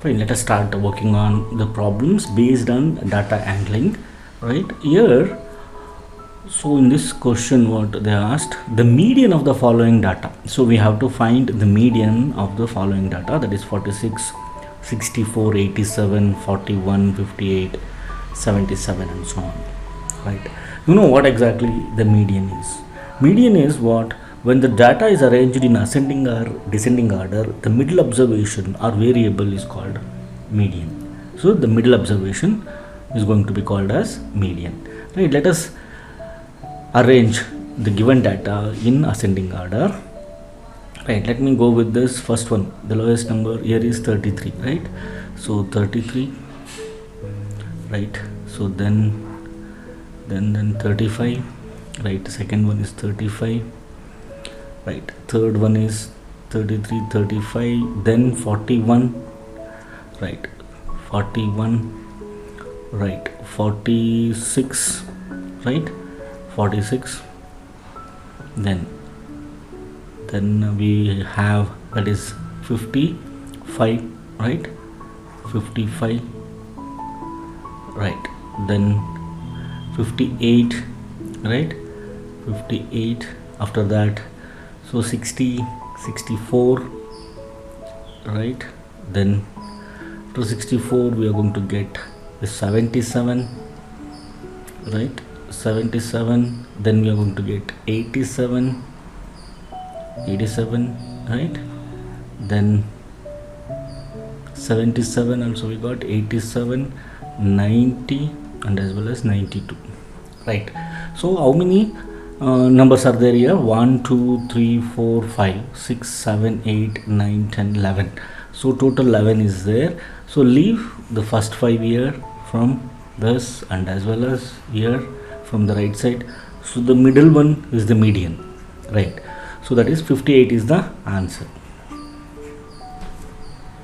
Fine, let us start working on the problems based on data angling. Right here, so in this question what they asked, the median of the following data. So we have to find the median of the following data, that is 46, 64, 87, 41, 58, 77 and so on. Right, you know what exactly the median is? Median is what? When the data is arranged in ascending or descending order, the middle observation or variable is called median. So the middle observation is going to be called as median. Right, let us arrange the given data in ascending order. Right, let me go with this first one. The lowest number here is 33, right? So 33, right? So then 35, right? Second one is 35, right? Third one is 33, 35, then 41, right? 41, right? 46, right? 46, then we have, that is 55, right? 55, right? Then 58, right? 58, after that, so 60, 64, right? Then to 64 we are going to get the 77, right? 77, then we are going to get 87, right? Then 77 also we got 87, 90 and as well as 92, right? So how many numbers are there here? 1, 2, 3, 4, 5, 6, 7, 8, 9, 10, 11. So total 11 is there. So leave the first 5 here from this and as well as here from the right side. So the middle one is the median, right? So that is 58 is the answer.